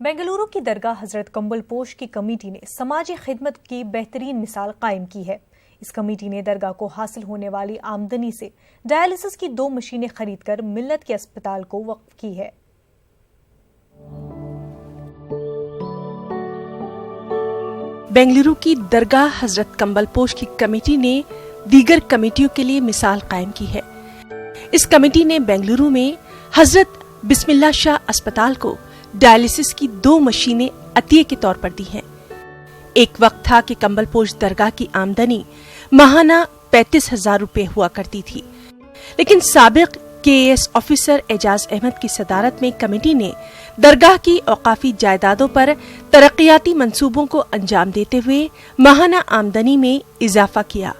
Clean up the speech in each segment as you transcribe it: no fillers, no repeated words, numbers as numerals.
बेंगलुरु की दरगाह हजरत कंबल पोश की कमेटी ने समाजी खिदमत की बेहतरीन मिसाल कायम की है। इस कमेटी ने दरगाह को हासिल होने वाली आमदनी से डायलिसिस की 2 मशीनें खरीदकर मिल्लत के अस्पताल को वक्फ की है। बेंगलुरु की दरगाह हजरत कंबल पोश की कमेटी ने दीगर कमेटियों के लिए मिसाल कायम की है। इस कमेटी ने बेंगलुरु में हजरत बिस्मिल्लाह शाह अस्पताल को डायलिसिस की 2 मशीनें अतिये के तौर पर दी हैं। एक वक्त था कि कंबल पोश दरगाह की आमदनी माहाना 35,000 रुपए हुआ करती थी, लेकिन साबिक KAS ऑफिसर एजाज अहमद की सदारत में कमेटी ने दरगाह की औकाफी जायदादों पर तरक्याती मंसूबों को अंजाम देते हुए माहाना आमदनी में इजाफा किया।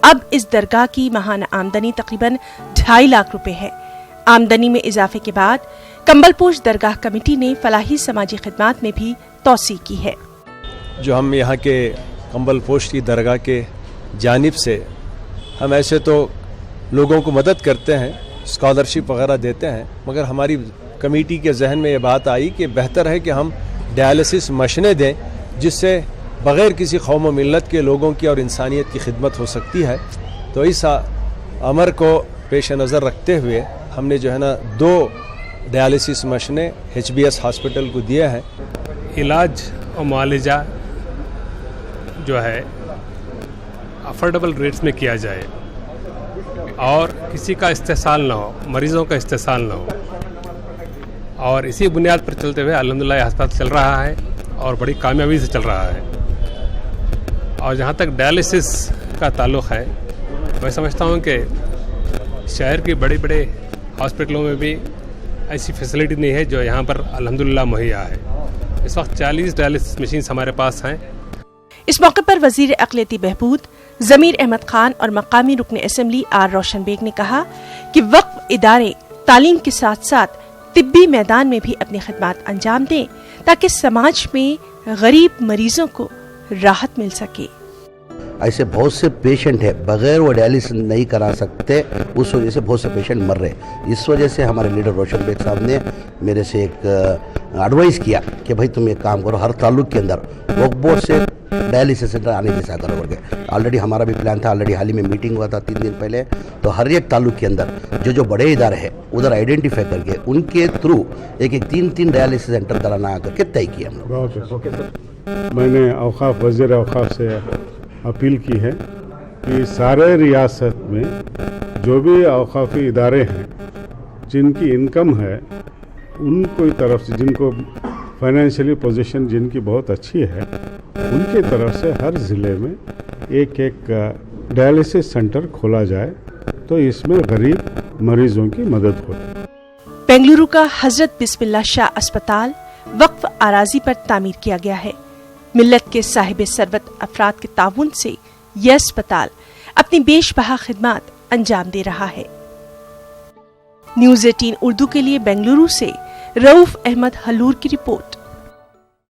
अब इस दरगाह की माहाना आमदनी तकरीबन 2.5 लाख रुपए है। आमदनी में इजाफे के बाद कंबलपोश दरगाह कमेटी ने फलाही समाजी खिदमात में भी तौसी की है। जो हम यहाँ के कंबलपोश की दरगाह के जानिब से हम ऐसे तो लोगों को मदद करते हैं, स्कॉलरशिप वगैरह देते हैं, मगर हमारी कमेटी के जहन में ये बात आई कि बेहतर है कि हम डायलिसिस मशीनें दें, जिससे बग़ैर किसी कौम व मिल्लत के लोगों की और इंसानियत की खिदमत हो सकती है। तो इस अमर को पेश नज़र रखते हुए हमने जो है ना 2 डायलिसिस मशीनें HBS हॉस्पिटल को दिए हैं। इलाज और मुआलजा जो है अफोर्डेबल रेट्स में किया जाए और किसी का इस्तेसाल ना हो, मरीज़ों का इस्तेसाल ना हो, और इसी बुनियाद पर चलते हुए अल्हम्दुलिल्लाह यह अस्पताल चल रहा है और बड़ी कामयाबी से चल रहा है। और जहाँ तक डायलिसिस का ताल्लुक़ है, मैं समझता हूँ कि शहर के बड़े बड़े हॉस्पिटलों में भी ऐसी फैसिलिटी नहीं है जो यहाँ पर अल्हम्दुलिल्लाह मुहैया है। इस वक्त 40 डायलिसिस मशीन्स हमारे पास हैं। इस मौके पर वजीर अक़लियती बहबूद ज़मीर अहमद खान और मकामी रुकन असेंबली आर रोशन बेग ने कहा कि वक्फ इदारे तालीम के साथ साथ तिब्बी मैदान में भी अपनी खिदमात अंजाम दें ताकि समाज में गरीब मरीजों को राहत मिल सके। ऐसे बहुत से पेशेंट है बगैर वो डायलिसिस नहीं करा सकते, उस वजह से बहुत से पेशेंट मर रहे। इस वजह से हमारे लीडर रोशन बेग साहब ने मेरे से एक एडवाइस किया कि भाई तुम एक काम करो, हर ताल्लुक के अंदर वक्फ बोर्ड से डायलिसिस सेंटर आने जैसा करो करके। ऑलरेडी हमारा भी प्लान था, ऑलरेडी हाल ही में मीटिंग हुआ था 3 दिन पहले। तो हर एक ताल्लुक के अंदर जो बड़े इदारे हैं उधर आइडेंटिफाई करके उनके थ्रू एक 3 डायलिसिस सेंटर दराना करके तय किया हम लोग। मैंने औकाफ वज़ीर औकाफ से अपील की है कि सारे रियासत में जो भी औकाफी इदारे हैं जिनकी इनकम है उनको तरफ से, जिनको फाइनेंशियली पोजीशन जिनकी बहुत अच्छी है, उनके तरफ से हर ज़िले में एक डायलिसिस सेंटर खोला जाए तो इसमें गरीब मरीजों की मदद हो। बेंगलुरु का हजरत बिस्मिल्लाह शाह अस्पताल वक्फ आराजी पर तामीर किया गया है। मिल्लत के साहिब सरबत अफराद के ताउन से यह अस्पताल अपनी बेशबहा खिदमात अंजाम दे रहा है। न्यूज़ 18 उर्दू के लिए बेंगलुरु से रऊफ अहमद हलूर की रिपोर्ट।